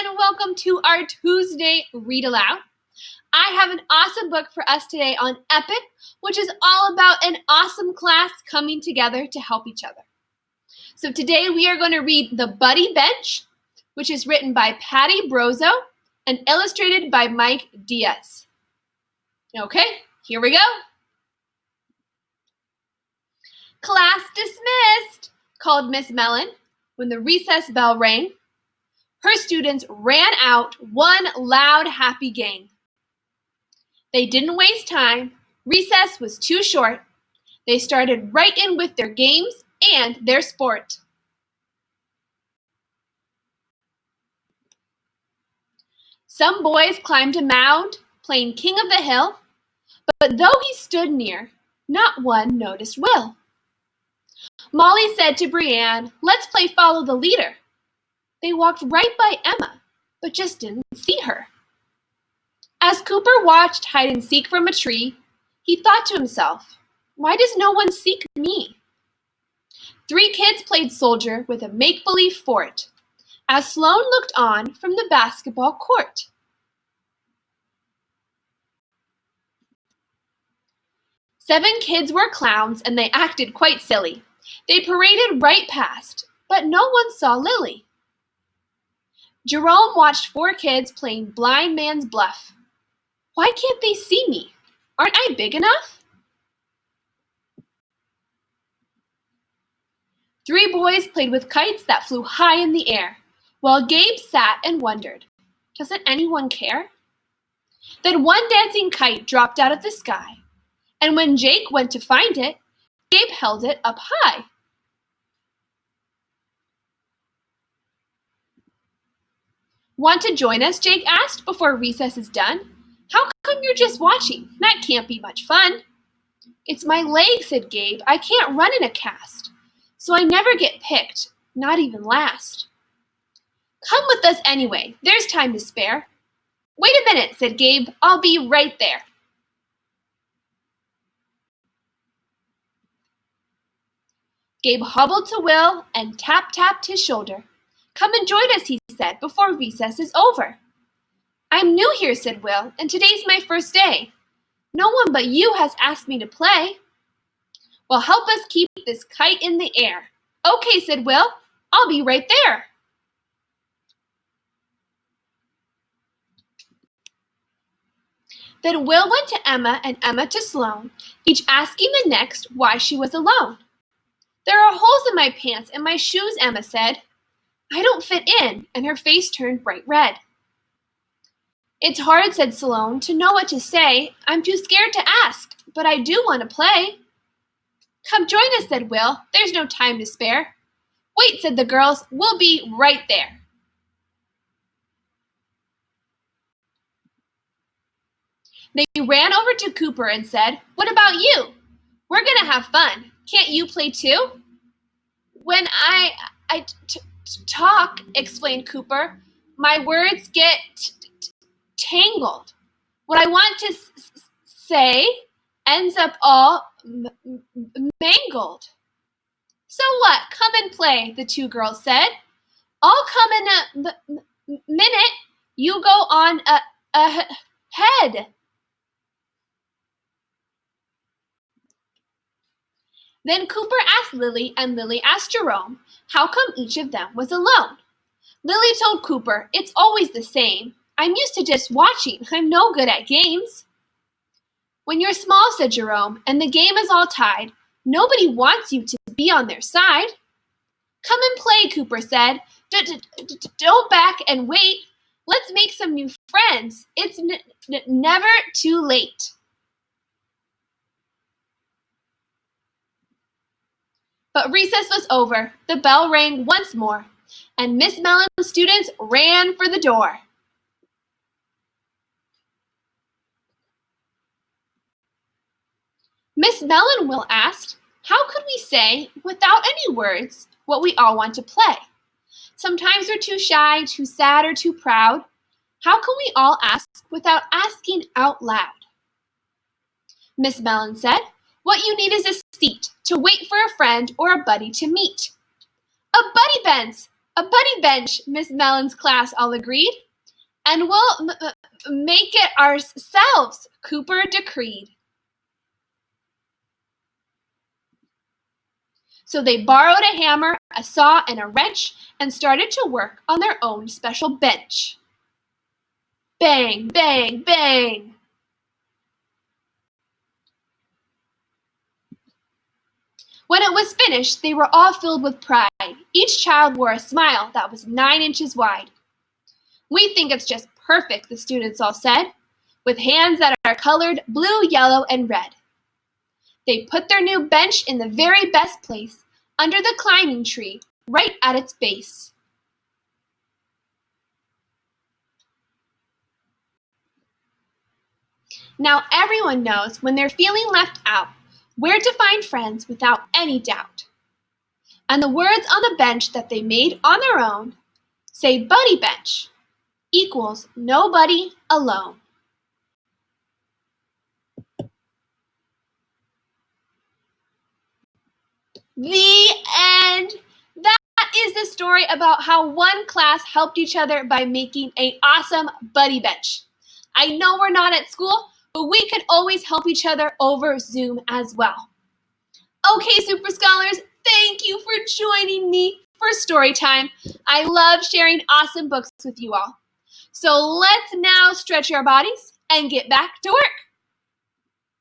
and welcome to our Tuesday Read Aloud. I have an awesome book for us today on Epic, which is all about an awesome class coming together to help each other. So today we are going to read The Buddy Bench, which is written by Patty Brozo and illustrated by Mike Diaz. Okay, here we go. Class dismissed, called Miss Mellon when the recess bell rang. Her students ran out, one loud, happy gang. They didn't waste time. Recess was too short. They started right in with their games and their sport. Some boys climbed a mound, playing King of the Hill, but though he stood near, not one noticed Will. Molly said to Brianne, "Let's play follow the leader." They walked right by Emma, but just didn't see her. As Cooper watched hide and seek from a tree, he thought to himself, "Why does no one seek me?" 3 kids played soldier with a make-believe fort, as Sloane looked on from the basketball court. Seven kids were clowns, and they acted quite silly. They paraded right past, but no one saw Lily. Jerome watched 4 kids playing blind man's bluff. Why can't they see me? Aren't I big enough? 3 boys played with kites that flew high in the air, while Gabe sat and wondered, doesn't anyone care? Then one dancing kite dropped out of the sky, and when Jake went to find it, Gabe held it up high. Want to join us? Jake asked before recess is done. How come you're just watching? That can't be much fun. It's my leg, said Gabe. I can't run in a cast, so I never get picked, not even last. Come with us anyway. There's time to spare. Wait a minute, said Gabe. I'll be right there. Gabe hobbled to Will and tap-tapped his shoulder. Come and join us, he said, before recess is over. I'm new here, said Will, and today's my first day. No one but you has asked me to play. Well, help us keep this kite in the air. Okay, said Will. I'll be right there. Then Will went to Emma and Emma to Sloane, each asking the next why she was alone. There are holes in my pants and my shoes, Emma said. I don't fit in, and her face turned bright red. It's hard, said Sloane, to know what to say. I'm too scared to ask, but I do want to play. Come join us, said Will. There's no time to spare. Wait, said the girls. We'll be right there. They ran over to Cooper and said, What about you? We're going to have fun. Can't you play too? When I talk, explained Cooper, my words get tangled. What I want to say ends up all mangled. So what? Come and play, the 2 girls said. I'll come in a minute. You go on ahead. Then Cooper asked Lily, and Lily asked Jerome, how come each of them was alone? Lily told Cooper, it's always the same. I'm used to just watching. I'm no good at games. When you're small, said Jerome, and the game is all tied, nobody wants you to be on their side. Come and play, Cooper said. Don't back and wait. Let's make some new friends. It's never too late. But recess was over. The bell rang once more, and Miss Mellon's students ran for the door. Miss Mellon, Will asked, how could we say, without any words, what we all want to play? Sometimes we're too shy, too sad, or too proud. How can we all ask without asking out loud? Miss Mellon said, what you need is a seat to wait for a friend or a buddy to meet. A buddy bench! A buddy bench, Miss Mellon's class all agreed, and we'll make it ourselves, Cooper decreed. So they borrowed a hammer, a saw, and a wrench and started to work on their own special bench. Bang, bang, bang! When it was finished, they were all filled with pride. Each child wore a smile that was 9 inches wide. We think it's just perfect, the students all said, with hands that are colored blue, yellow, and red. They put their new bench in the very best place, under the climbing tree, right at its base. Now everyone knows when they're feeling left out, where to find friends without any doubt. And the words on the bench that they made on their own say buddy bench equals nobody alone. The end. That is the story about how one class helped each other by making an awesome buddy bench. I know we're not at school, but we can always help each other over Zoom as well. Okay, Super Scholars, thank you for joining me for story time. I love sharing awesome books with you all. So let's now stretch our bodies and get back to work.